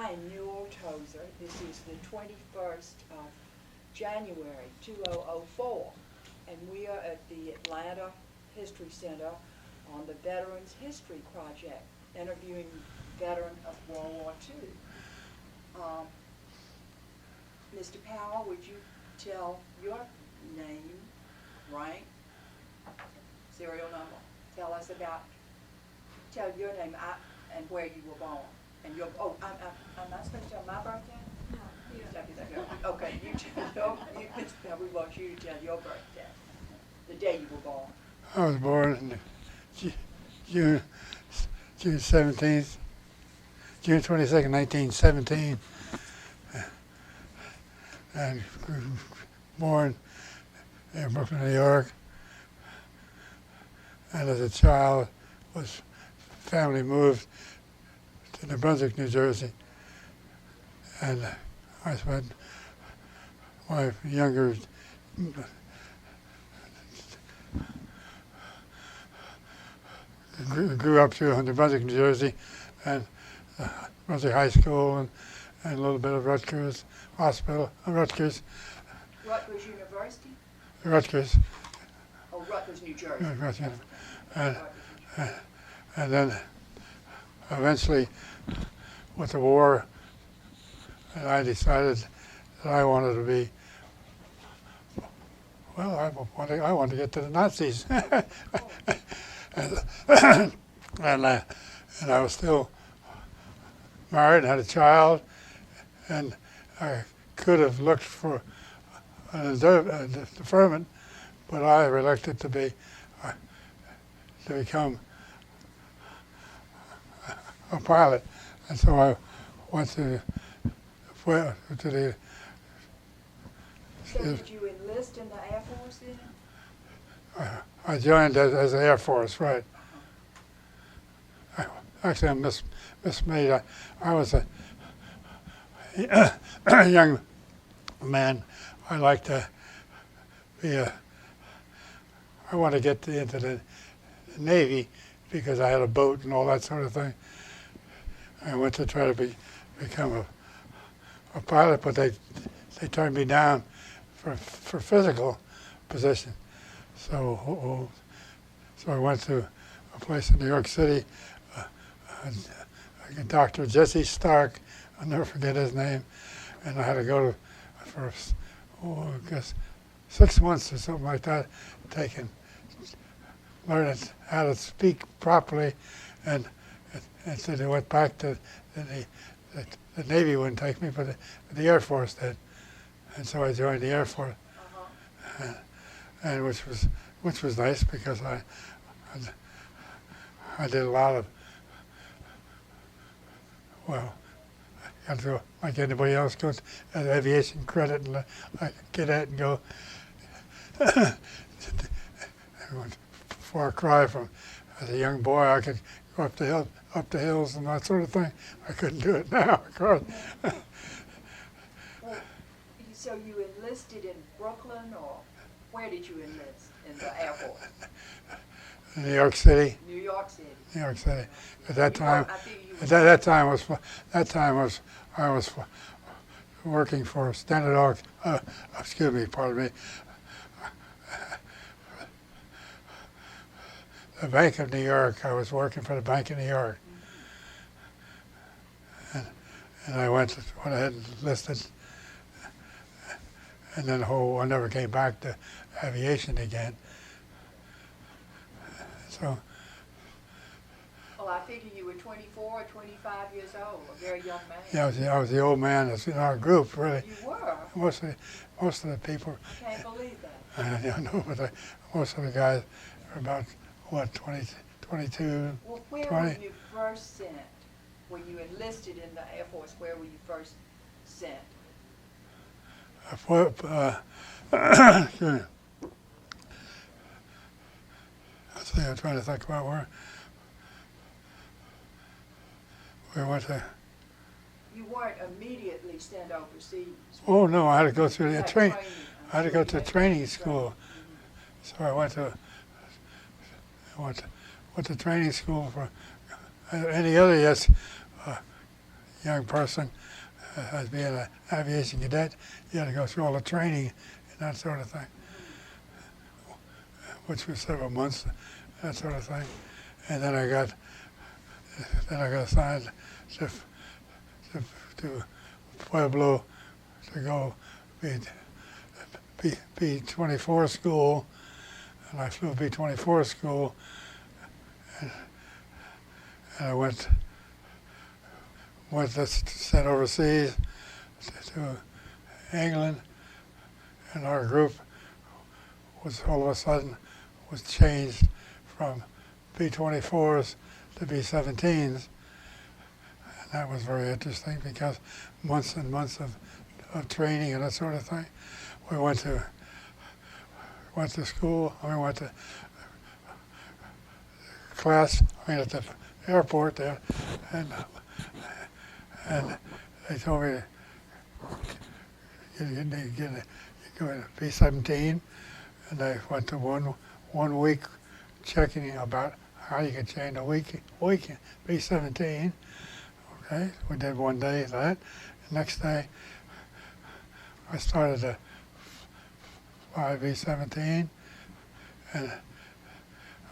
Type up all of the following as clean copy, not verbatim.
I, Newell Tozer, this is the 21st of January 2004, and we are at the Atlanta History Center on the Veterans History Project, interviewing veteran of World War II. Mr. Powell, would you tell your name, rank, serial number? Tell us about, tell your name and where you were born. And your, oh, I'm not supposed to tell my birthday? No, you don't. Okay, you tell, we want you to tell your birthday, the day you were born. I was born in June 17th, June 22nd, 1917, and born in Brooklyn, New York. And as a child, family moved to New Brunswick, New Jersey, and I spent my younger grew up through New Brunswick, New Jersey, and Brunswick High School, and a little bit of Rutgers Hospital, Rutgers University? Rutgers. Oh, Rutgers, New Jersey. Rutgers, and then eventually, with the war, and I decided that I wanted to be, well, I wanted to get to the Nazis. and I was still married, had a child, and I could have looked for a deferment, but I elected to become a pilot, and so I went to the. So did you enlist in the Air Force then? I joined as the Air Force, right? Actually, I mismade. I was a young man. I like to be I want to get into the Navy because I had a boat and all that sort of thing. I went to try to become a pilot, but they turned me down for physical position. So I went to a place in New York City, Dr. Jesse Stark, I'll never forget his name, and I had to go for I guess 6 months or something like that, learn how to speak properly, and so they went back to the Navy wouldn't take me, but the Air Force did, and so I joined the Air Force, and which was nice because I did a lot of, well, I had to go like anybody else, go to aviation credit and like cadet and go. Far cry from, as a young boy, I could go up the hills and that sort of thing. I couldn't do it now, of course. Well, so you enlisted in Brooklyn, or where did you enlist in the Air Force? New York City. New York City. New York City. At that time, I was working for Standard Oil. Excuse me, pardon me. The Bank of New York. I was working for the Bank of New York, and I went ahead and enlisted, and then I never came back to aviation again. So. Well, I figure you were 24 or 25 years old, a very young man. Yeah, I was the old man that's in our group, really. You were? Most of the people. I can't believe that. I know, but most of the guys are about, what, 22, well, where 20? were you first sent? When you enlisted in the Air Force, where were you first sent? Excuse me. I'm trying to think about where we went to. You weren't immediately sent overseas. Oh no, I had to go through the training. I had to go to training school. So I went to training school for any other young person, as being an aviation cadet, you had to go through all the training and that sort of thing, which was several months, that sort of thing. And then I got assigned to Pueblo to go B-24 school, and I flew B-24 school, and I went sent overseas to England, and our group was all of a sudden was changed from B-24s to B-17s, and that was very interesting because months and months of training and that sort of thing. We went to school. We went to class. At the airport there, and they told me you go to B-17, and I went to one week checking about how you could change a week B-17. Okay, we did one day of that. The next day, I started to fly B-17, and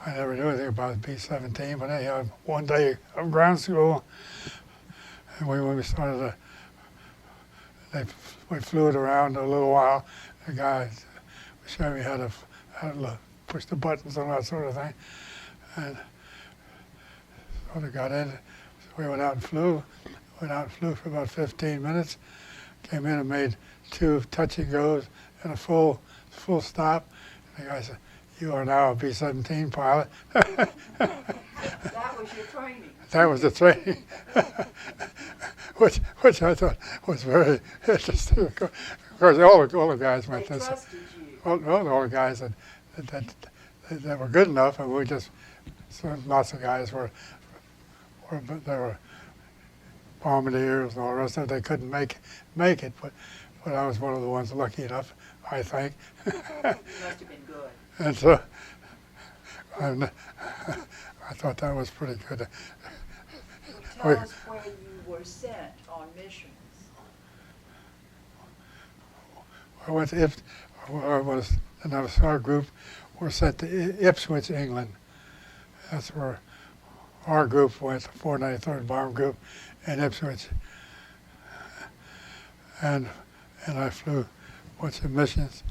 I never knew anything about B-17, but anyhow, one day of ground school, and when we started we flew it around a little while. The guy showed me how to push the buttons and that sort of thing, and so I got in. So we went out and flew. For about 15 minutes. Came in and made 2 touch and goes and a full stop. And the guy said, "You are now a B-17 pilot." That was your training. That was the training, which I thought was very interesting. Of course, all the guys went They this. trusted you. All the guys that were good enough, and we just lots of guys were bombardiers and all the rest of it. They couldn't make it, but I was one of the ones lucky enough, I think. You must have been good. And so I thought that was pretty good. Tell us where you were sent on missions. I went to our group were sent to Ipswich, England. That's where our group went, the 493rd Bomb Group in Ipswich. And I flew a bunch of missions.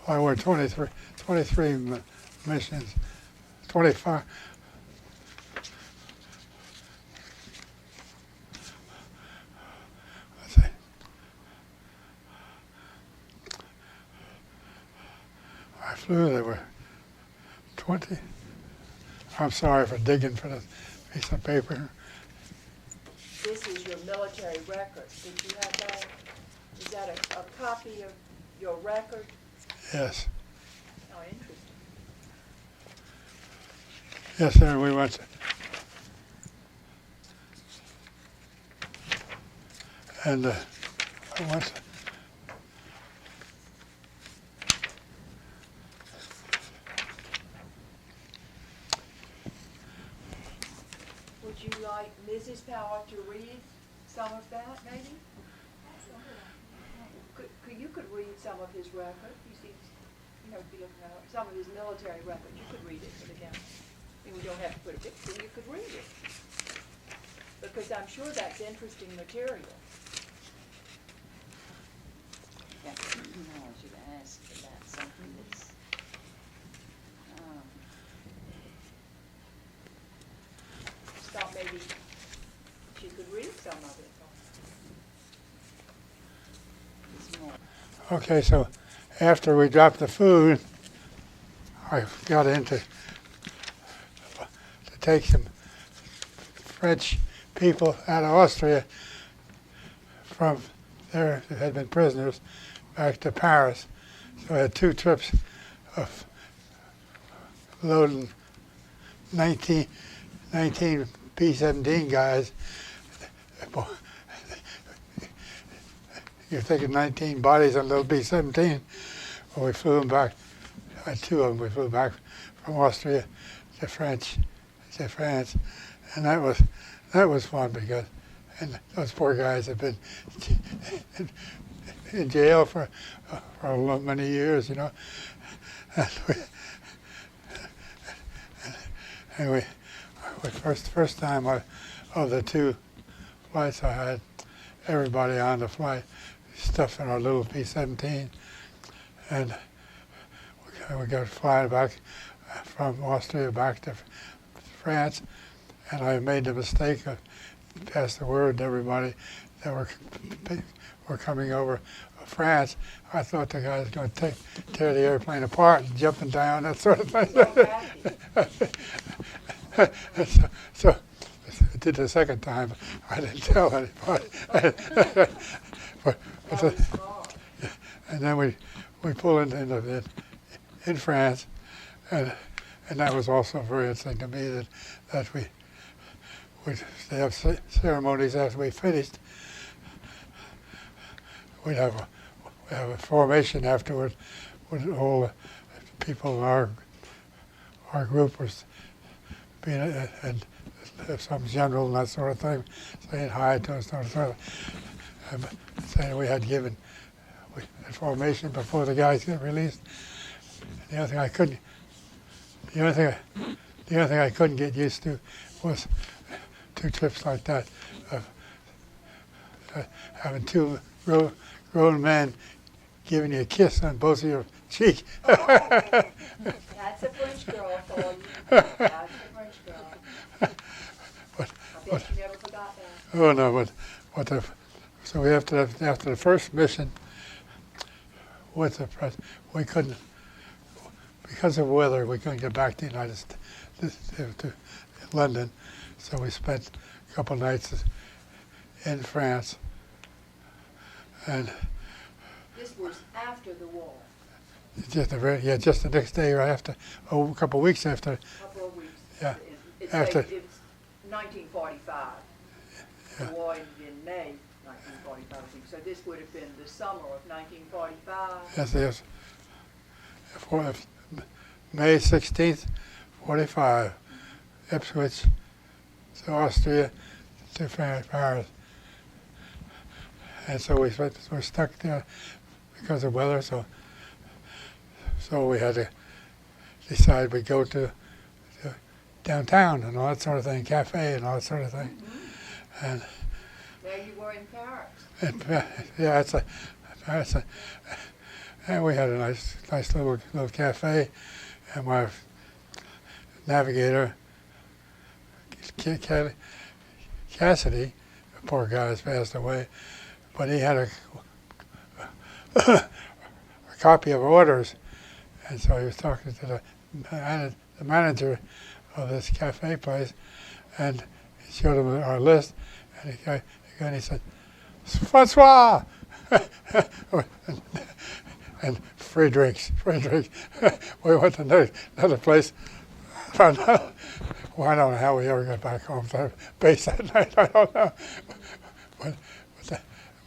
I went 23 missions, 25. Let's see. I flew, there were 20. I'm sorry for digging for this piece of paper. This is your military records. Did you have that? Is that a copy of your record? Yes. Oh, interesting. Yes, sir, we went to, and I went to, Would you like Mrs. Power to read some of that, maybe? You could read some of his record. You see, be looking at some of his military record. You could read it for the camera. I mean, we don't have to put a picture. You could read it because I'm sure that's interesting material. Yeah, I should ask about something that's, Just thought maybe she could read some of it. it's more. okay, so after we dropped the food, I got in to take some French people out of Austria from there who had been prisoners back to Paris. So I had 2 trips of loading 19 B-17 guys. You're thinking 19 bodies on little B-17. Well, we flew them back, 2 of them we flew back from Austria to France, and that was fun because and those poor guys have been in jail for many years, you know. And we first time of the two flights I had everybody on the flight stuffed in our little P-17, and we got flying back from Austria back to France, and I made the mistake of passed the word to everybody that were coming over France. I thought the guy was going to tear the airplane apart and jumping down, that sort of thing. So I did the second time. I didn't tell anybody. And then we pull in France, and that was also very interesting to me that we have ceremonies after we finished. We'd have a formation afterward with all the people in our group was being and some general and that sort of thing, saying hi to us, sort of saying we had given information before the guys get released. The only thing I couldn't get used to was 2 trips like that of having 2 grown men giving you a kiss on both of your cheek. That's a French girl for you. That's a French girl. I bet you never forgot that. Oh no, so we after the first mission with the press, we couldn't, because of weather, we couldn't get back to the United States, to London, so we spent a couple of nights in France. And this was after the war. Just the next day, right after, a couple of weeks after. A couple of weeks. Yeah. It's After. It's 1945. Yeah. The war ended in May 1945, I think. So this would have been the summer of 1945. Yes. May 16th, 45. Ipswich to Austria to Paris. And so we're stuck there because of weather, so we had to decide we'd go to downtown and all that sort of thing, cafe and all that sort of thing. Mm-hmm. And there you were in Paris. And we had a nice little cafe, and my navigator, Cassidy, the poor guy has passed away, but he had a copy of orders, and so he was talking to the manager of this cafe place, and he showed him our list, and he said, "Francois!" and free drinks. We went to another place. Found out. Well, I don't know how we ever got back home to our base that night. I don't know. But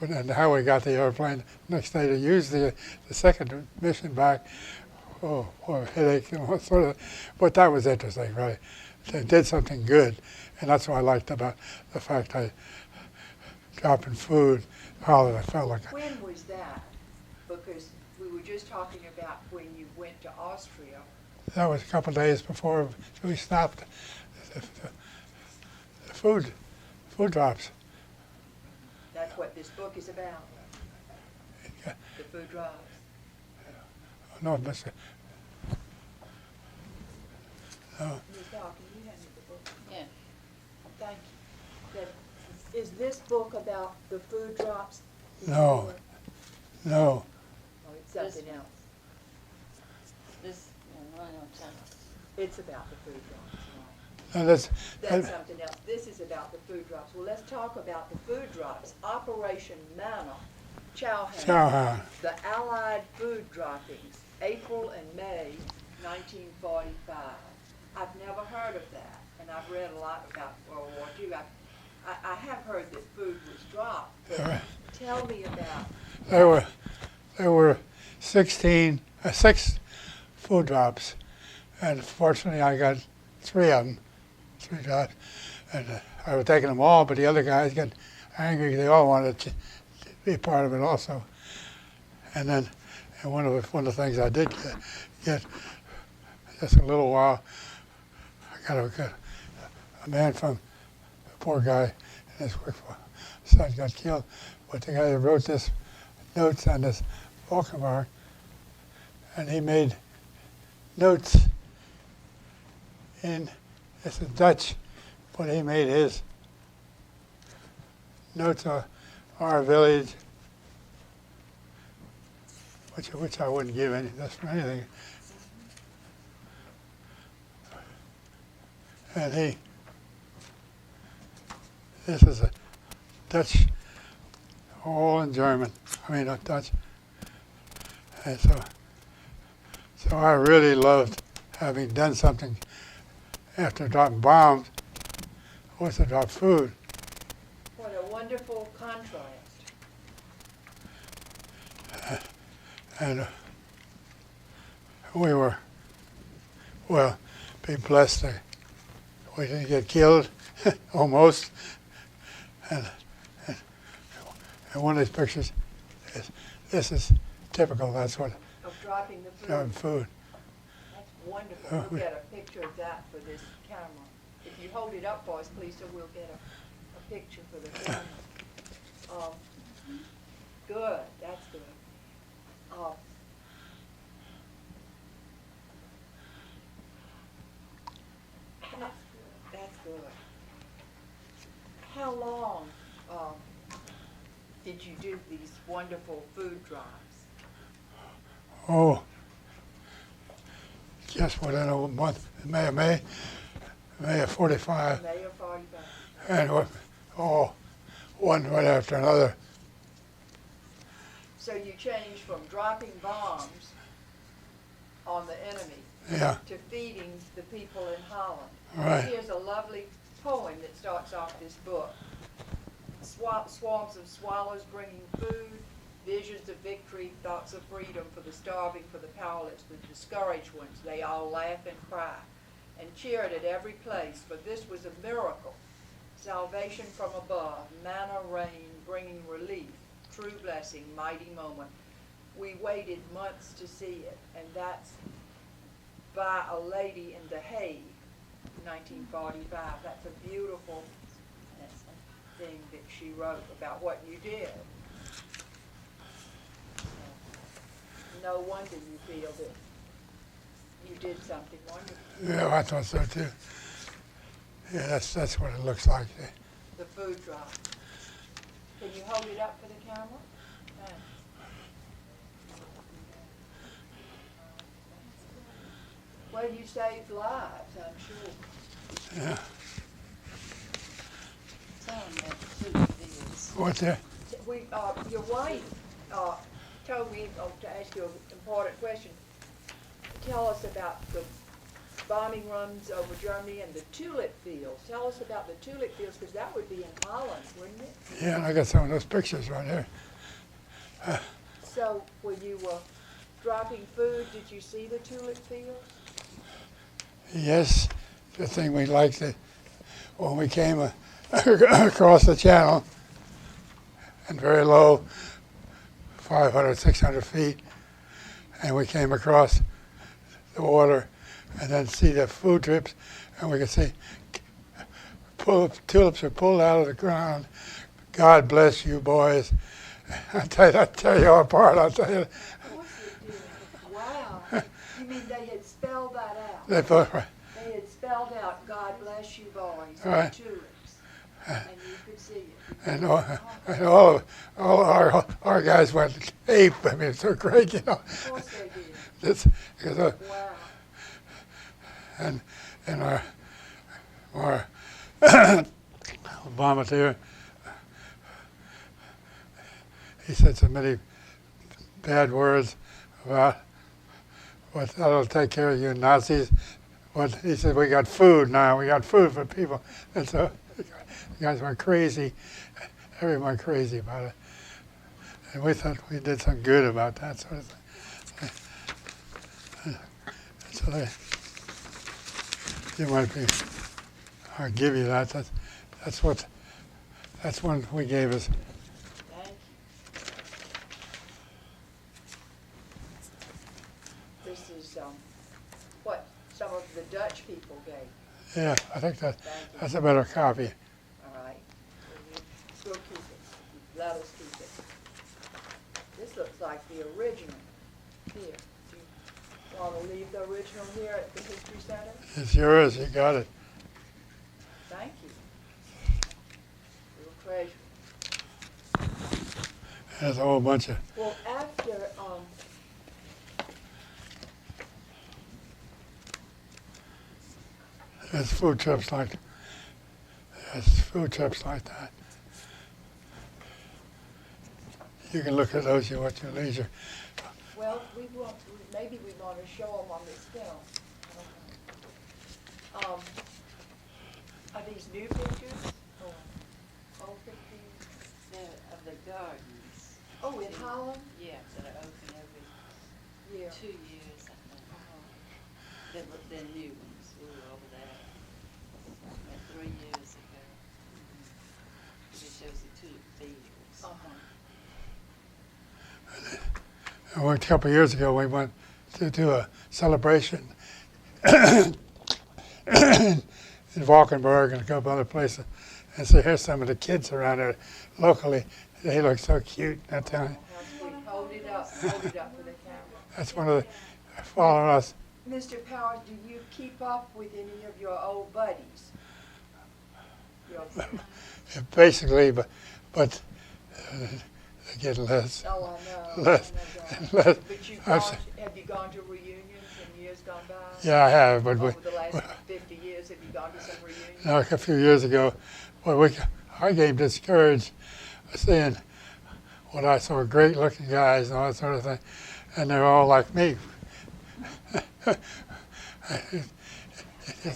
and how we got the airplane next day to use the second mission back. Oh, boy, headache and all sort of. But that was interesting, right? They did something good, and that's what I liked about the fact I dropping food. Oh, I felt like. When was that? Because we were just talking about when you went to Austria. That was a couple of days before we stopped the food drops. That's what this book is about. Yeah. The food drops. No, Mr. No. Ms. Dow, can you hand me the book? Yeah. Thank you. Is this book about the food drops? No. Oh, it's something else. This, right on time. It's about the food drops, right? No, That's something else. This is about the food drops. Well, let's talk about the food drops. Operation Manna, Chowhan, the Allied food droppings, April and May 1945. I've never heard of that, and I've read a lot about World War II. I have heard that food was dropped, but tell me about. there were 6 food drops, And fortunately, I got 3 of them, 3 jobs. And I was taking them all, but the other guys got angry. They all wanted to be part of it also. And then, and one of the things I did get just a little while, I got a man from, a poor guy, and his son got killed. But the guy that wrote this notes on this Valkenbar, and he made notes in, it's in Dutch, but he made his notes on our village, which I wouldn't give any, just for anything. And this is a Dutch, all in German. I mean, not Dutch. And so I really loved having done something after dropping bombs, was to drop food. What a wonderful contrast. And we were, well, be blessed that we didn't get killed, almost. And one of these pictures, this is typical, that's what, Of dropping the food. dropping food. That's wonderful. We'll get a picture of that for this camera. If you hold it up for us, please, so we'll get a picture for the camera. Good, that's good. That's good. How long did you do these wonderful food drives? Oh, just within a month, May of 45, May of 45. and one right after another. So you changed from dropping bombs on the enemy Yeah, to feeding the people in Holland. right. Here's a lovely poem that starts off this book. Swarms of swallows bringing food, visions of victory, thoughts of freedom for the starving, for the powerless, the discouraged ones. They all laugh and cry and cheered at every place, for this was a miracle. Salvation from above, manna rain bringing relief, true blessing, mighty moment. We waited months to see it, and that's by a lady in The Hague, 1945. That's a beautiful thing that she wrote about what you did. No wonder you feel that you did something wonderful. Yeah, I thought so too. Yeah, that's what it looks like. The food drive. Can you hold it up for the camera? Thanks. Well, you saved lives, I'm sure. Yeah. Tell them that food fields. What's that? Your wife told me to ask you an important question. Tell us about the bombing runs over Germany and the tulip fields. Tell us about the tulip fields, because that would be in Holland, wouldn't it? Yeah, and I got some of those pictures right here. So when you were dropping food, did you see the tulip fields? Yes, the thing we liked it when we came across the channel and very low, 500, 600 feet, and we came across the water and then see the food trips, and we could see tulips are pulled out of the ground. God bless you, boys. I'll tell you apart, I'll tell you. Of course they did. Wow. You mean they had spelled that out? They both, They had spelled out, God bless you, boys, Right. and tulips. And you could see it. and all our guys went ape. I mean, it's so great, you know. Of course they did. It's, because, Wow. and our bombardier, he said so many bad words about what that'll take care of you Nazis. But he said, we got food now. We got food for people. And so the guys went crazy. Everyone went crazy about it. And we thought we did some good about that sort of thing. So you might be, I'll give you that. That's one we gave us. Thank you. This is what some of the Dutch people gave. Yeah, I think Thank you. that's a better copy. All right. We'll keep it. Let us keep it. This looks like the original. Here. Do you want to leave the original here at the History Center? It's yours. You got it. Thank you. Real treasure. There's a whole bunch of. Well, after There's food trips like. There's food trips like that. You can look at those at your leisure. well, maybe we want to show them on this film. I don't know. Are these new pictures? Or old pictures? Of the gardens. Oh, in Holland? Yeah, that are open every Yeah. 2 years, I think. They're new ones. We were over there 3 years ago. It shows the tulip fields. Uh-huh. A couple of years ago, we went to do a celebration in Valkenburg and a couple other places. And so here's some of the kids around there locally. They look so cute that time. Hold it up for the camera. That's one of the following us. Mr. Powers, do you keep up with any of your old buddies? Basically, but they get less. Oh, I know. Less- I know that. less- But have you gone to reunions in years gone by? Yeah, I have, but Over the last 50 years, have you gone to some reunions? a few years ago, I became discouraged seeing what I saw great-looking guys and all that sort of thing, and they're all like me. That's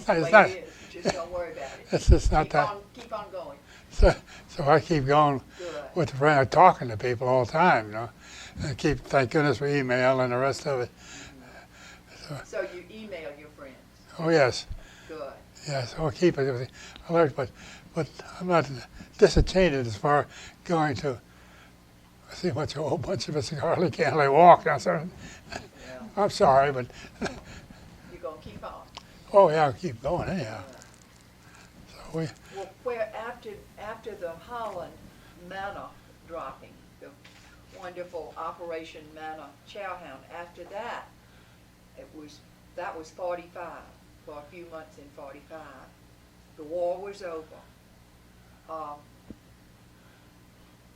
the way it is. Just don't worry about it. It's just not that. Keep on going. So I keep going Good. with the friend, talking to people all the time, and thank goodness for email and the rest of it. So you email your friends. Oh yes, Good. yes, I'll keep it alert, but I'm not disenchanted as far going to see what a whole bunch of us hardly can walk. Now, so Yeah. I'm sorry, but You're going to keep on. oh yeah, I'll keep going anyhow. So Well, where after the Holland manna dropping, the wonderful Operation Manna Chowhound, after that, that was 45, for a few months in 45. The war was over.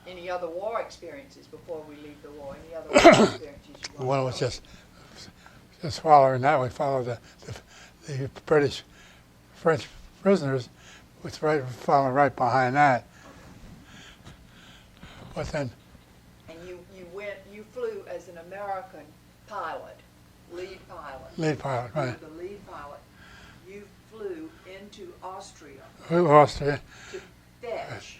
Any other war experiences before we leave the war? Any other war experiences you want Well, it to was share? just following that. We followed the British French prisoners, following right behind that. But then, And you flew as an American pilot, lead pilot. lead pilot, You right? were the lead pilot. You flew into Austria We lost it. to fetch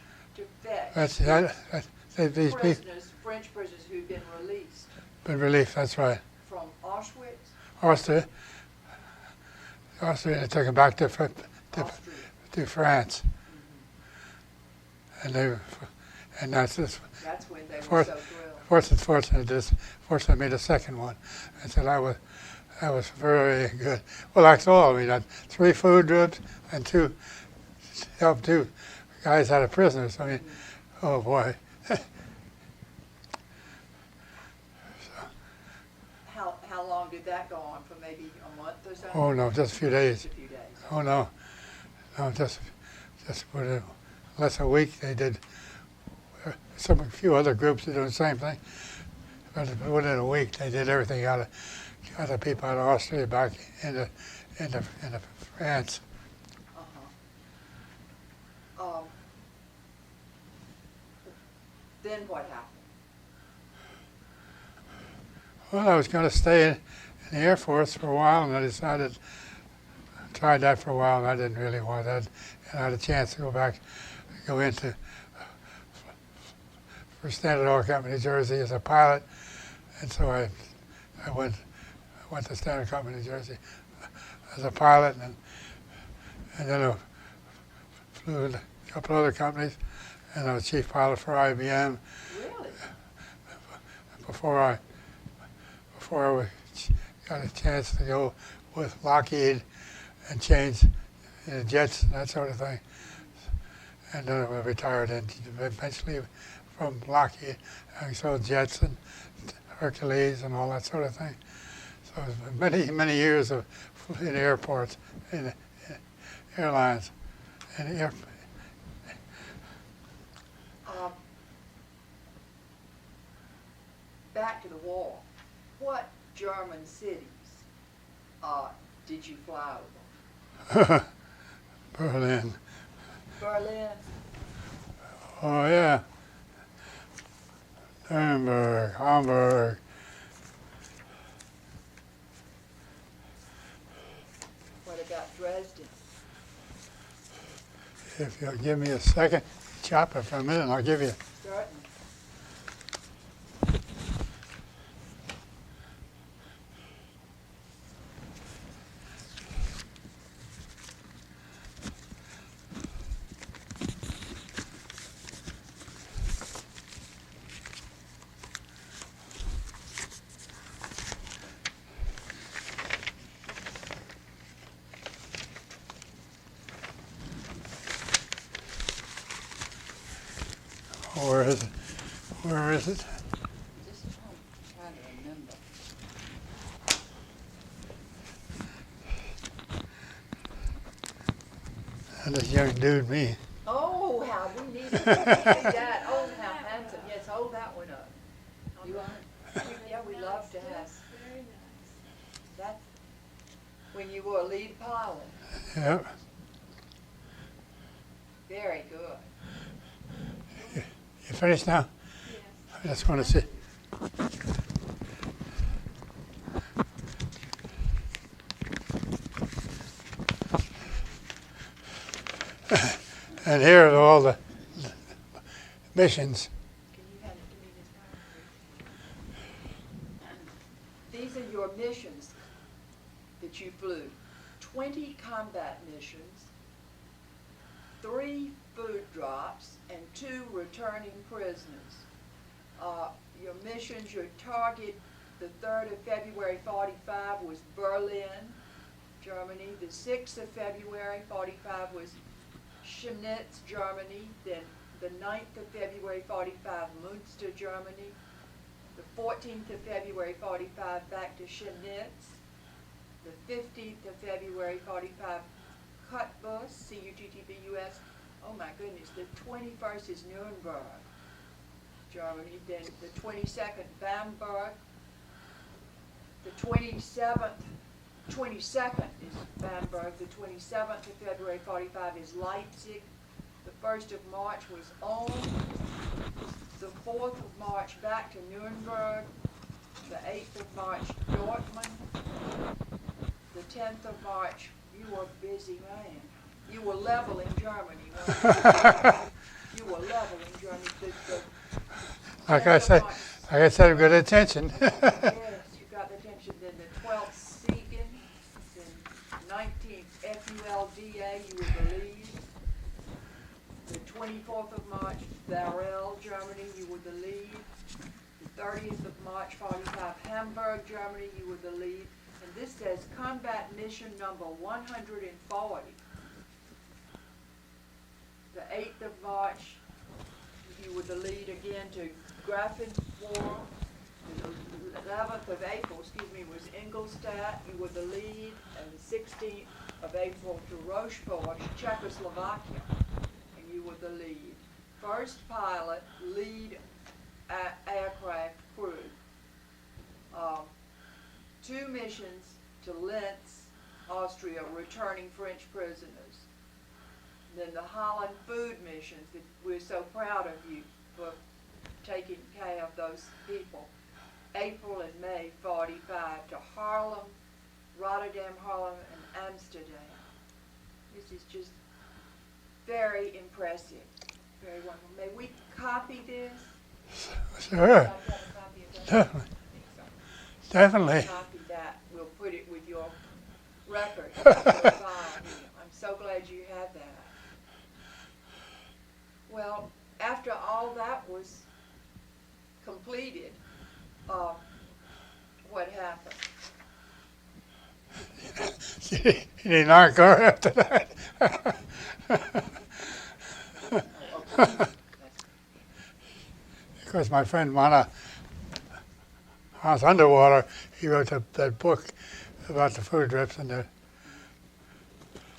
These people French prisoners who'd been released been relief. That's right. from Auschwitz, Austria, they took them back to France, and that's just. That's when they were so thrilled. Fortunately, made a second one, and so that was very good. Well, that's all. We had 3 food trips and 2 guys out of prisoners. I mean, oh boy. How long did that go on? For maybe a month or so? Oh no, just a few days. Just a few days. Oh no, just less than a week. They did. A few other groups are doing the same thing. But within a week, they did everything got the people out of Austria back into France. Then what happened? Well, I was going to stay in the Air Force for a while, and I decided, tried that for a while, and I didn't really want that. And I had a chance to go into for Standard Oil Company, New Jersey, as a pilot, and so I went to Standard Company, New Jersey, as a pilot, and and then I flew with a couple other companies, and I was chief pilot for IBM Really? before I got a chance to go with Lockheed and change jets and that sort of thing. And then I retired and eventually from Lockheed, I sold jets and Hercules and all that sort of thing. So it was many years of in airports, in airlines, and back to the war. What German cities did you fly over? Berlin. Berlin. Oh yeah. Nuremberg, Hamburg. What about Dresden? If you'll give me a second, chop it for a minute, and I'll give you. Certainly. Where is it? Where is it? Just trying to remember. And this young dude, me. Oh, how we need to see that. Oh, how handsome. Yes, hold that one up. You want it? Yeah, we love to have Very nice. that. When you were a lead pilot. Yep. Very good. You finished now? Yes. I just want to see. And here are all the missions. Can you hand it to me this time? These are your missions that you flew. 20 combat missions, 3 food drops, and 2 returning prisoners. Your missions, your target, the 3rd of February 45 was Berlin, Germany. The 6th of February 45 was Chemnitz, Germany. Then the 9th of February 45, Münster, Germany. The 14th of February 45, back to Chemnitz. The 15th of February 45, Cottbus, C-U-T-T-B-U-S. Oh my goodness, the 21st is Nuremberg, Germany. Then the 22nd, Bamberg. The 22nd is Bamberg. The 27th of February 45 is Leipzig. The 1st of March was Ulm. The 4th of March back to Nuremberg. The 8th of March, Dortmund. The 10th of March, you were a busy man. You were leveling Germany. You were leveling Germany. Like I said, good attention. Yes, you got the attention. Then the 12th, Siegen. Then 19th, FULDA, you were the lead. The 24th of March, Varel, Germany, you were the lead. The 30th of March, 45, Hamburg, Germany, you were the lead. And this says combat mission number 140. The 8th of March, you were the lead again to Grafenwöhr. The 11th of April, was Ingolstadt, you were the lead. And the 16th of April to Rochefort, Czechoslovakia, and you were the lead. First pilot, lead aircraft crew. 2 missions to Linz, Austria, returning French prisoners. Then the Holland food missions that we're so proud of you for taking care of those people. April and May 45 to Haarlem, Rotterdam, Haarlem, and Amsterdam. This is just very impressive. Very wonderful. May we copy this? Sure. I've got a copy of that. Definitely. Definitely. Copy that. We'll put it with your record. Your file. I'm so glad You need an encore after that. Of course, my friend Hans Underwater, he wrote that book about the food drips and the.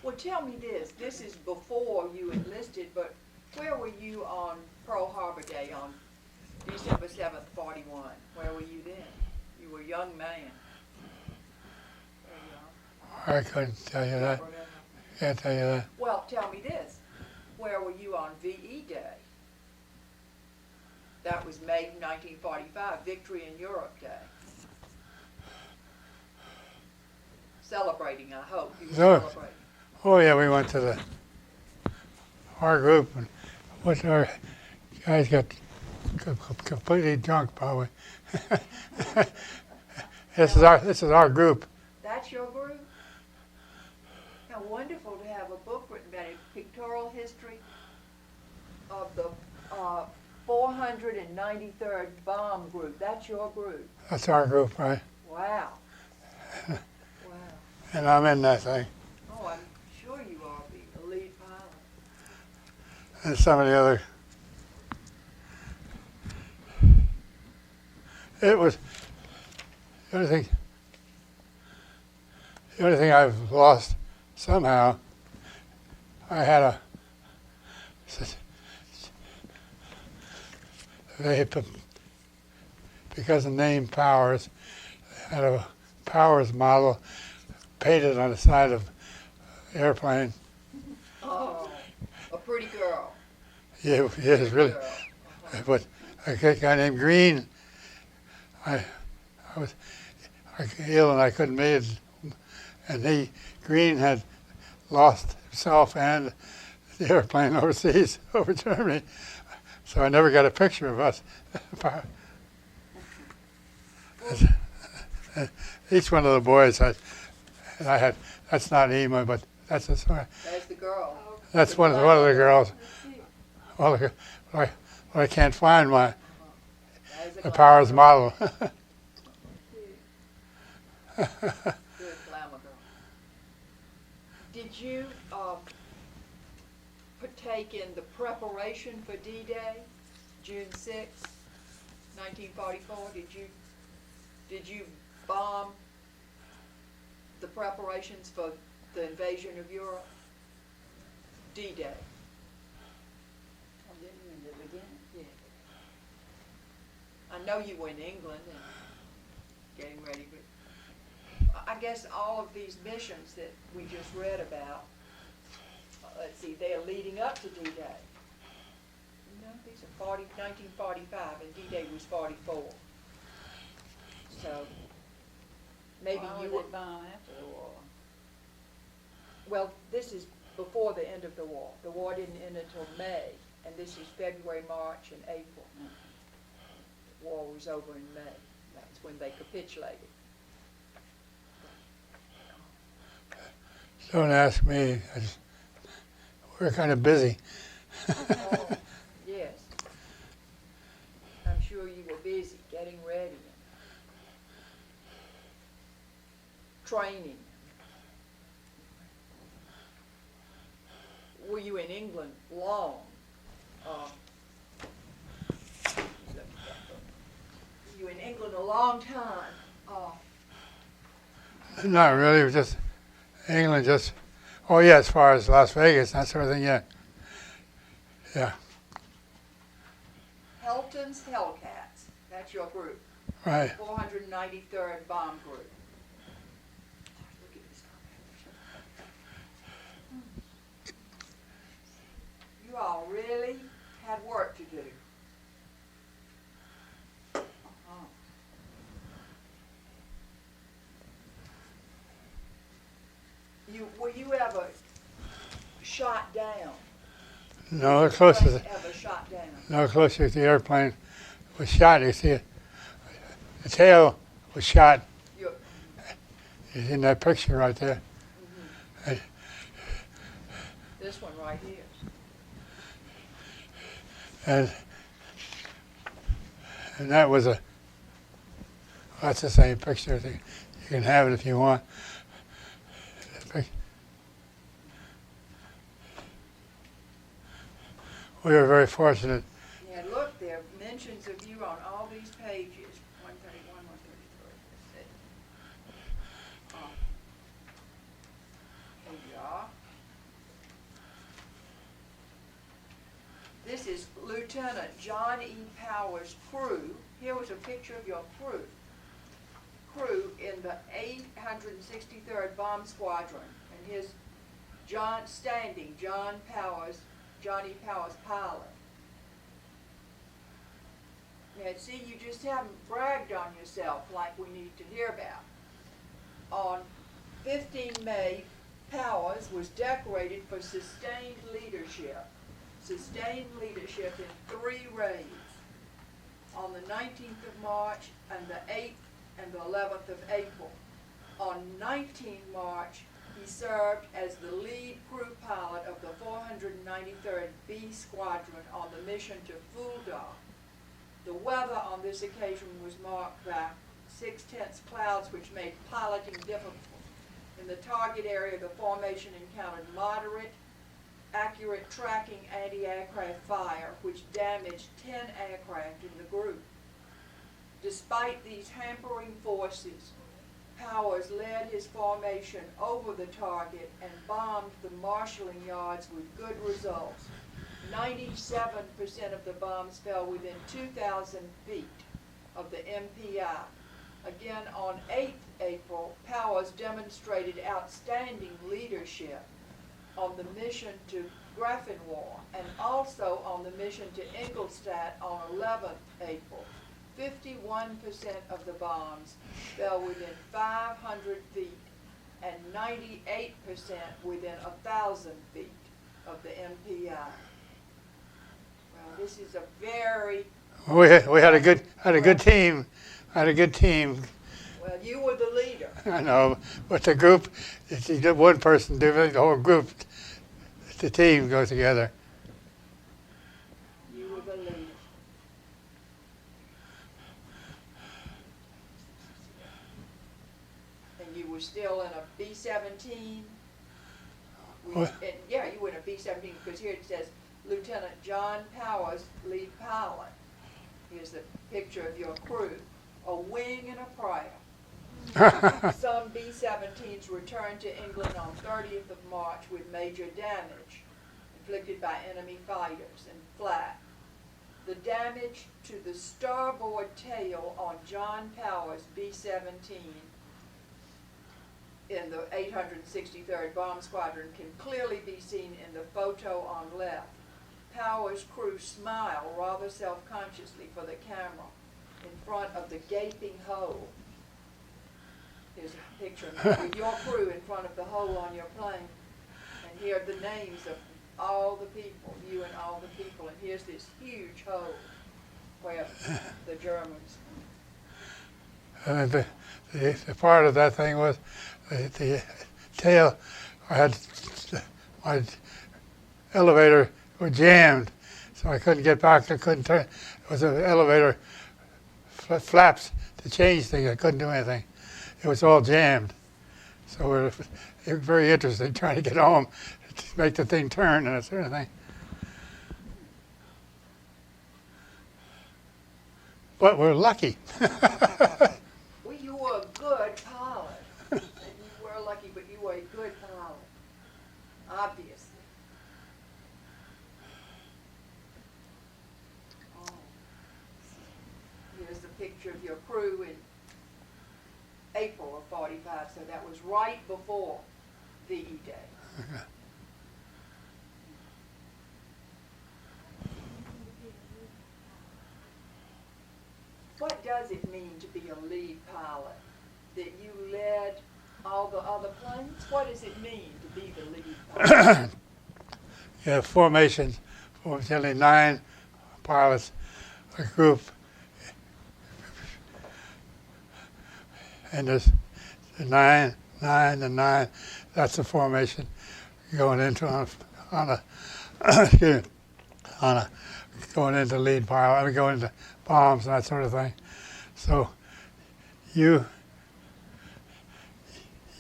Well, tell me this. This is before you enlisted, but where were you on Pearl Harbor Day on December 7th, 41? Where were you then? You were a young man. Very young. I couldn't tell you that. Remember? Can't tell you that. Well, tell me this. Where were you on VE Day? That was May 1945, Victory in Europe Day. Celebrating, I hope. You were Sure. celebrating. Oh yeah, we went to our group, and what our guys got completely drunk probably. This is our group. That's your group? How wonderful to have a book written about a pictorial history of the 493rd Bomb Group. That's your group. That's our group, right? Wow. Wow. And I'm in that thing. Oh, I'm sure you are the lead pilot. And some of the other. It was the only thing I've lost somehow. I had because of name Powers, I had a Powers model painted on the side of the airplane. Oh, a pretty girl. Yeah, it was really. Girl. But a guy named Green, I was ill and I couldn't make it, and Green had lost himself and the airplane overseas over Germany, so I never got a picture of us. Each one of the boys I had. That's not Ema, but that's the story. There's the girl. That's one of the girls. Well, I can't find There's the Powers model. Good glamour girl. Did you partake in the preparation for D-Day, June 6, 1944? Did you bomb the preparations for the invasion of Europe? D-Day. Oh, didn't you in the beginning? Yeah. I know you were in England and getting ready, but I guess all of these missions that we just read about, let's see, they are leading up to D-Day. You know, these are 1945, and D-Day was 44. So maybe Why you would were, they bomb after the war? well, this is before the end of the war. The war didn't end until May, and this is February, March, and April. The war was over in May. That's when they capitulated. Don't ask me. We're kind of busy. Oh, yes. I'm sure you were busy getting ready and training. Were you in England long? Were you in England a long time? Not really. It was just England. Oh yeah, as far as Las Vegas, that sort of thing. Yeah. Yeah. Helton's Hellcats. That's your group. Right. 493rd Bomb Group. Look at this carpet. You all really had work to do. Were you ever shot down? No, the closest. Ever shot down? No, closest the airplane was shot. You see it. The tail was shot. You- It's in that picture right there. This one right here. And that was that's the same picture. You can have it if you want. we were very fortunate. Yeah, look, there are mentions of you on all these pages, 131, 133. Let's see. Here you are. This is Lieutenant John E. Powers' crew. Here was a picture of your crew. Crew in the 863rd Bomb Squadron. And here's John Powers, Johnny Powers, pilot. Now, see, you just haven't bragged on yourself like we need to hear about. On 15 May, Powers was decorated for sustained leadership in 3 raids on the 19th of March and the 8th and the 11th of April. On 19 March, he served as the lead crew pilot of the 493rd B Squadron on the mission to Fulda. The weather on this occasion was marked by 6/10 clouds, which made piloting difficult. In the target area, the formation encountered moderate, accurate tracking anti-aircraft fire, which damaged 10 aircraft in the group. Despite these hampering forces, Powers led his formation over the target and bombed the marshalling yards with good results. 97% of the bombs fell within 2,000 feet of the MPI. Again, on 8th April, Powers demonstrated outstanding leadership on the mission to Grafenwald and also on the mission to Ingolstadt on 11th April. 51% of the bombs fell within 500 feet and 98% within 1,000 feet of the MPI. Well, this is a very... We had a good team. Had a good team. Well, you were the leader. I know, but the group, if you did one person do it, the whole group, the team goes together. You were the leader. And you were still in a B-17? What? Yeah, you were in a B-17 because here it says Lieutenant John Powers, lead pilot. Here's the picture of your crew. A wing and a prayer. Some B-17s returned to England on 30th of March with major damage inflicted by enemy fighters and flat. The damage to the starboard tail on John Powers' B-17 in the 863rd Bomb Squadron can clearly be seen in the photo on left. Powers' crew smile rather self-consciously for the camera in front of the gaping hole. Here's a picture with your crew in front of the hole on your plane. And here are the names of all the people, you and all the people. And here's this huge hole where the Germans... The part of that thing was the tail. I had my elevator was jammed, so I couldn't get back. I couldn't turn. It was an elevator flaps to change things. I couldn't do anything. It was all jammed. So it was very interesting trying to get home to make the thing turn and that sort of thing. But we're lucky. Well, you were a good pilot. And you were lucky, but you were a good pilot. Obviously. Oh. Here's the picture of your crew in April of 45, so that was right before VE Day. What does it mean to be a lead pilot? That you led all the other planes? What does it mean to be the lead pilot? Yeah, formations, only 9 pilots, a group, and there's the 9, and 9. That's the formation going into going into lead pilot. I mean, going into bombs and that sort of thing. So you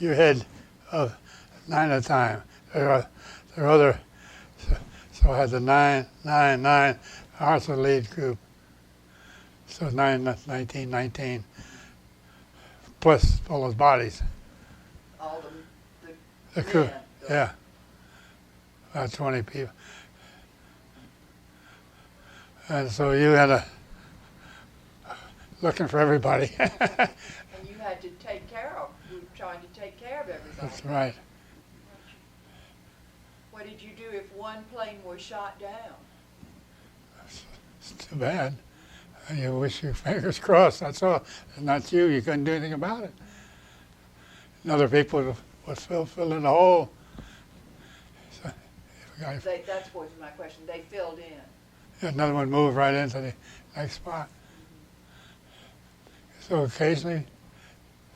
head of 9 at a time. There are other So I had the 999 Arthur lead group. So 1919 plus all those bodies. All The crew, men, yeah, about 20 people. And so you had a looking for everybody. And you had to take care of, you were trying to take care of everybody. That's right. What did you do if one plane was shot down? It's too bad. And you wish your fingers crossed, that's all. And not you, you couldn't do anything about it. And other people would fill in the hole. So if a guy, That was my question. They filled in. another one moved right into the next spot. So occasionally,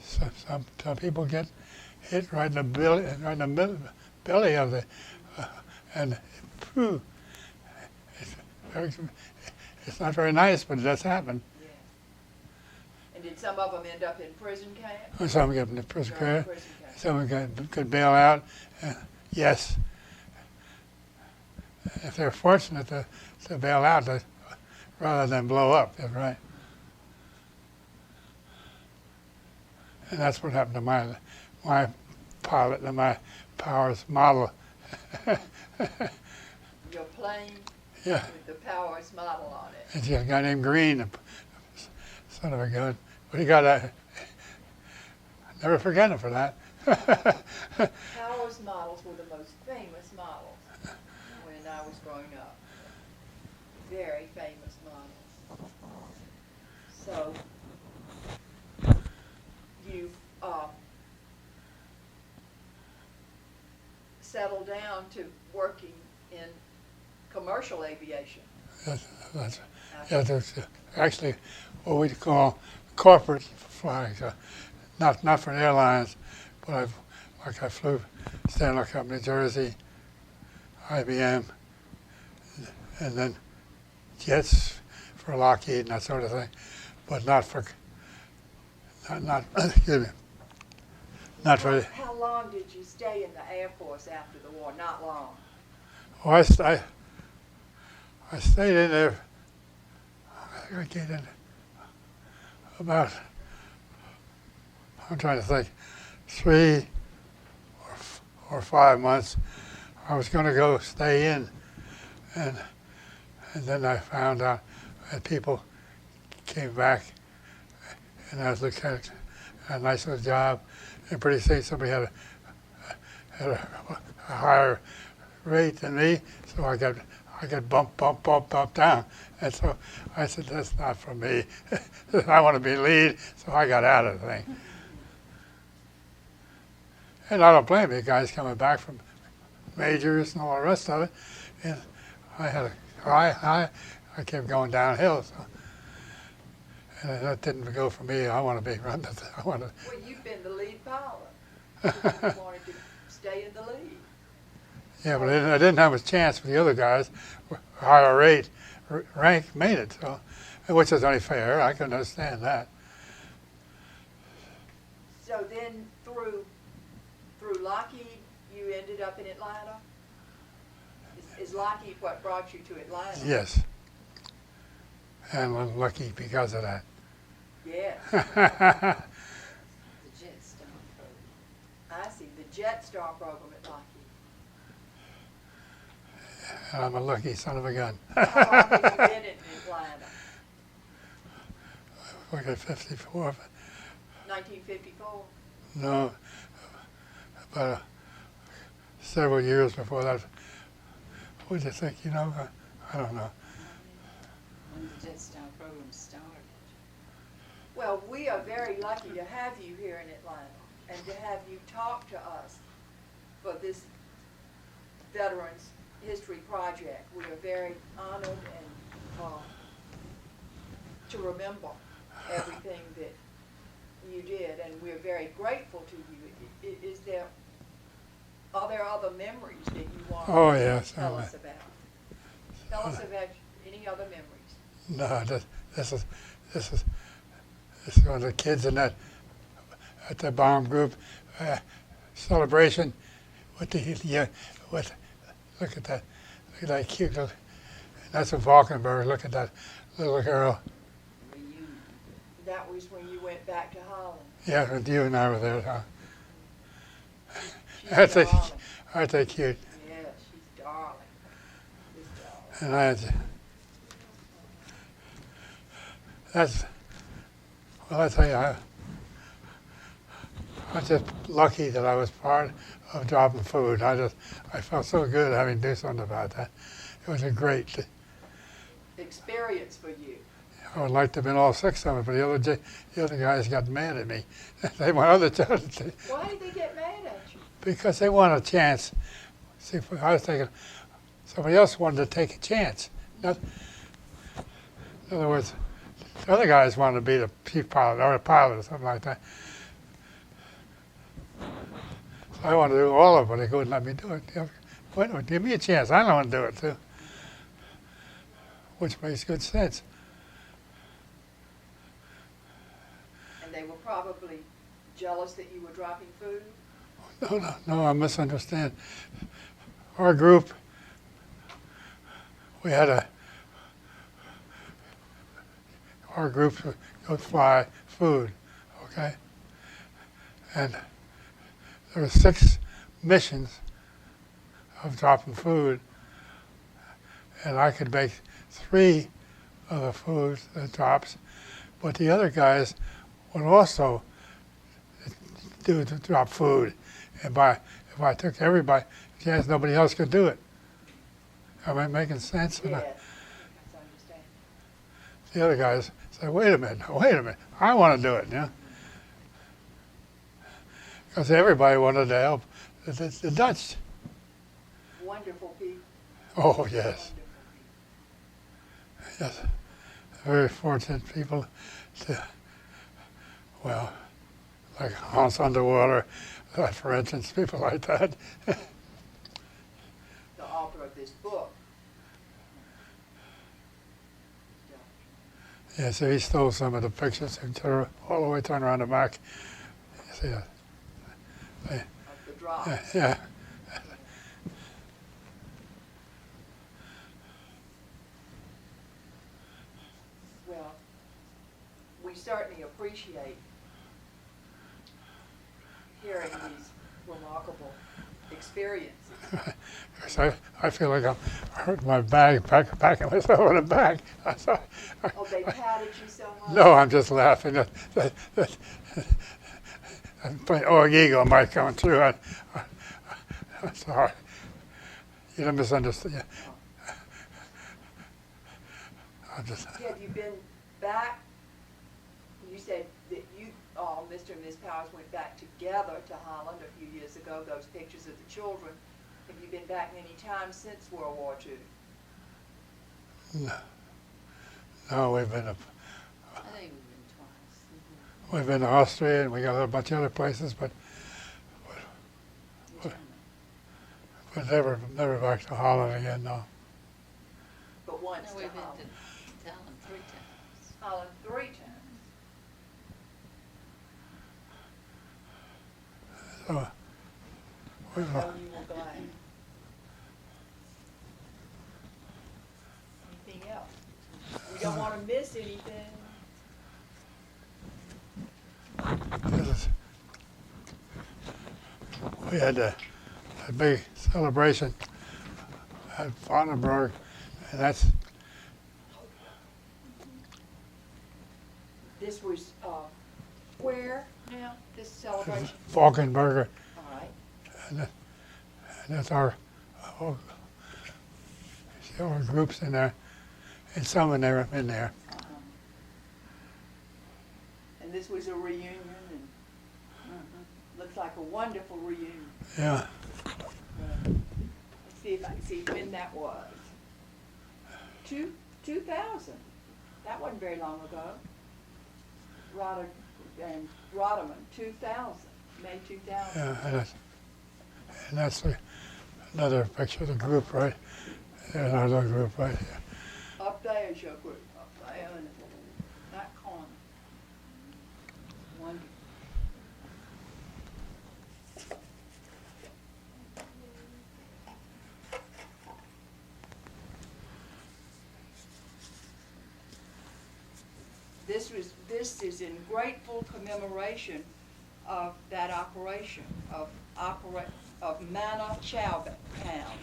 some people get hit right in the belly of the, and phew, it's not very nice, but it does happen. Yeah. And did some of them end up in prison camp? Some get in the prison No, in camp, prison camp. some could bail out. Yes, if they're fortunate to bail out, rather than blow up. That's right. And that's what happened to my pilot and my Powers model. Your plane Yeah, with the Powers model on it. and a guy named Green, son of a gun. But he got a, never forget him for that. Powers models were the most famous models when I was growing up. Very famous models. So you settled down to working in commercial aviation. There's actually what we call corporate flying. So not for airlines, but I flew Stanley Company, Jersey, IBM, and then jets for Lockheed and that sort of thing, but not excuse me, not for. How long did you stay in the Air Force after the war? Not long. Oh, I stayed in there. I think I get in about, I'm trying to think, 3 or 5 months. I was going to go stay in, and then I found out that people came back, and I was looking at a nice little job, and pretty soon somebody had a higher rate than me, so I got bumped down, and so I said, that's not for me. I want to be lead, so I got out of the thing. And I don't blame you guys coming back from majors and all the rest of it, and I had a high, I kept going downhill, so. And that didn't go for me. I want to be run. Well, you've been the lead pilot. You wanted to stay in the lead. Yeah, but I didn't have a chance with the other guys. Higher rank made it, so, which is only fair. I can understand that. So then through Lockheed, you ended up in Atlanta? Is Lockheed what brought you to Atlanta? Yes. And I'm lucky because of that. Yes. the Jetstone program. I see, the Jetstar program at Lockheed. And I'm a lucky son of a gun. How long have you been in Atlanta? We got 54. 1954? No, but several years before that. What do you think? I don't know. When the Jetstone program started. Well, we are very lucky to have you here in Atlanta and to have you talk to us for this Veterans History Project. We are very honored and to remember everything that you did, and we're very grateful to you. Are there other memories that you want Oh, to yes, tell certainly. us about? Tell us about any other memories. No, this is one of the kids in that at the bomb group celebration with look at that Look at that cute little, that's a Valkenburg. Look at that little girl. Reunion. That was when you went back to Holland. Yeah, with you and I were there. Huh? She's Aren't they, darling. aren't they cute? Yeah, she's darling. She's darling. And I tell you, I'm just lucky that I was part of dropping food. I felt so good having to do something about that. It was a great, Experience for you. I would like to have been all six of it, but the other guys got mad at me. They want other chances Why did they get mad at you? because they want a chance. See, I was thinking somebody else wanted to take a chance. Not, in other words, the other guys wanted to be the chief pilot or a pilot or something like that. So I wanted to do all of it, but they wouldn't let me do it. Wait a minute, give me a chance. I don't want to do it too. Which makes good sense. And they were probably jealous that you were dropping food? No, I misunderstand. Our group, our group would fly food, okay? And there were 6 missions of dropping food, and I could make 3 of the food drops, but the other guys would also drop food. And if I took everybody, chance nobody else could do it. Am I making sense? Yes. I understand. The other guys say, wait a minute, I want to do it, yeah? Because everybody wanted to help the Dutch. Wonderful people. Oh, yes, Wonderful people. yes. Very fortunate people to, well, like Hans Underwater, for instance, people like that. The author of this book. Yeah, so he stole some of the pictures and all the way turned around the back. You see that? Of the drops. Yeah. Well, we certainly appreciate hearing these remarkable experiences. So I feel like I'm hurting my bag, packing myself on the back. Oh, they patted you so much? No, I'm just laughing. I'm playing ego might come through. I'm sorry. You don't misunderstand. Yeah. I'm just. Have you been back? You said that you, Mr. and Ms. Powers went back together to Holland a few years ago, those pictures of the children. Have you been back many times since World War II? No, we've been I think we've been twice. we've been to Austria and we got a bunch of other places, but never back to Holland again. No. But once No, to we've been Holland. to Holland 3 times. Holland 3 times. So we I know you were glad. Anything else? We don't want to miss anything. we had a big celebration at Vandenberg, and that's This was, where now, this celebration? Falkenberger, All right. and that's our groups in there, and some in there. Uh-huh. And this was a reunion, and looks like a wonderful reunion. Yeah, Let's see if I can see when that was. 2000. That wasn't very long ago. Rodeman, 2000, May 2000. yeah, and that's another picture of the group right. There's our little group right here. Up there is your group, up there in that corner. Wonderful. This is in grateful commemoration of that operation, of Manna Chow Pound.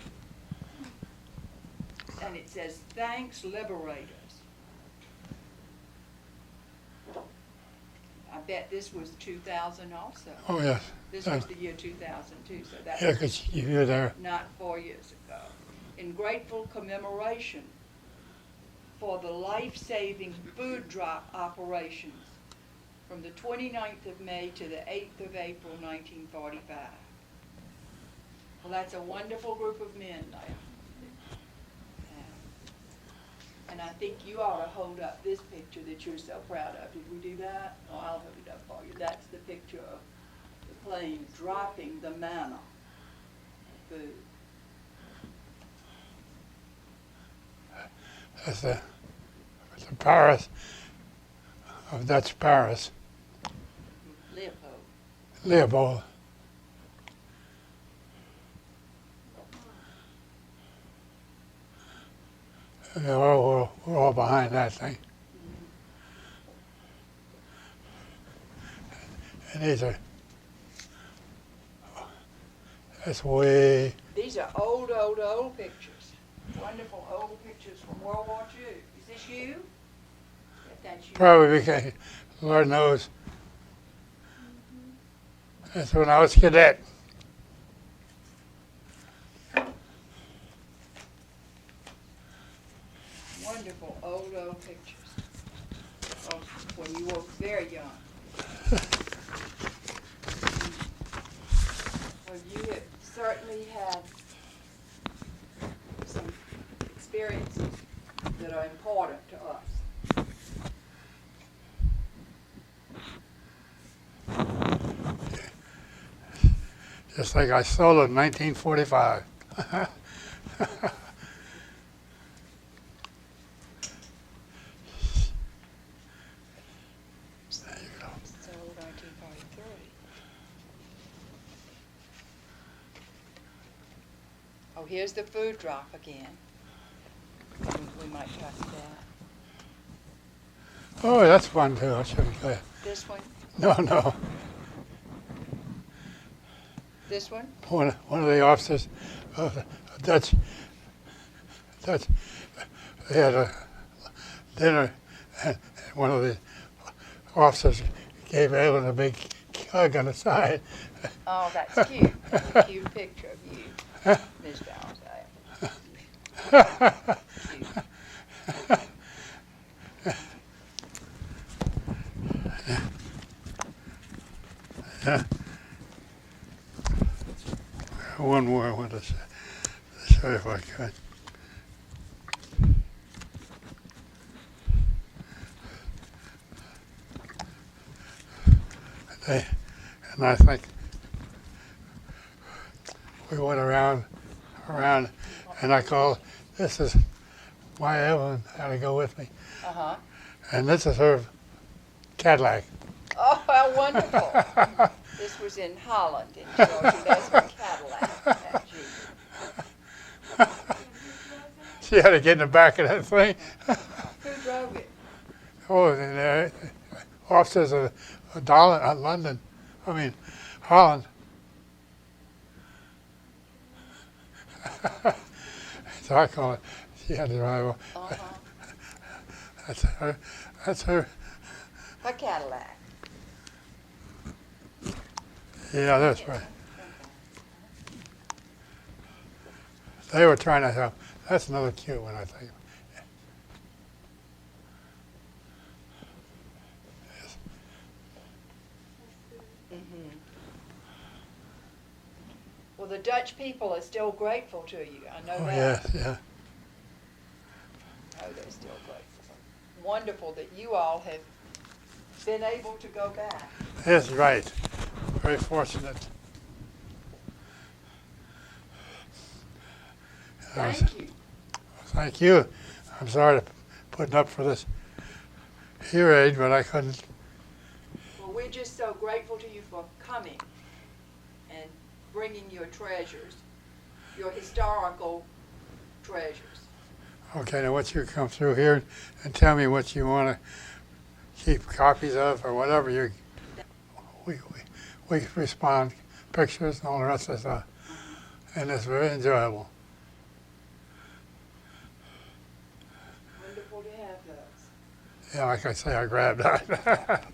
And it says, "Thanks, liberators." I bet this was 2000 also. Oh, yes. This was the year 2002, so that Yeah, was 'cause you were there. not 4 years ago. In grateful commemoration for the life-saving food drop operations from the 29th of May to the 8th of April, 1945. Well, that's a wonderful group of men there. And I think you ought to hold up this picture that you're so proud of. Did we do that? Oh, I'll hold it up for you. That's the picture of the plane dropping the manna food. That's the Paris, that's Paris, Leopold. Leopold. Yeah, we're all behind that thing. And that's way, These are old pictures. Wonderful old pictures from World War II. Is this you? If that's you. probably because, Lord knows, that's when I was cadet. Wonderful old pictures of when you were very young. Well, you have certainly had some experiences that are important to us. Just like I sold in 1945. There you go. So 1943. Oh, here's the food drop again. We might cut that. Oh, that's fun too. I should be glad. This one? No. This one? One of the officers, Dutch, they had a dinner, and one of the officers gave Ellen a big hug on the side. Oh, that's cute. That's a cute picture of you, Miss Valentine. Cute. One more I want to show you if I could. And I think we went around, and I called, this is my Evelyn had to go with me. Uh-huh. And this is her Cadillac. Oh, how wonderful. This was in Holland, in Georgia. That's her Cadillac. That's you. She had to get in the back of that thing. Who drove it? Oh, the officers of London, Holland. So I call it, she had to drive. Uh-huh. That's her. Her Cadillac. Yeah, that's right. They were trying to help. That's another cute one, I think. Yes. Mm-hmm. Well, the Dutch people are still grateful to you. I know Oh, that. yes, yeah. Oh, they're still grateful. Wonderful that you all have been able to go back. That's right. Very fortunate. Thank you. Thank you. I'm sorry to putting up for this hear aid, but I couldn't. Well, we're just so grateful to you for coming and bringing your treasures, your historical treasures. Okay, now once you come through here and tell me what you want to keep copies of or whatever. We respond pictures and all the rest of the stuff, and it's very enjoyable. Wonderful to have those. Yeah, like I say, I grabbed that.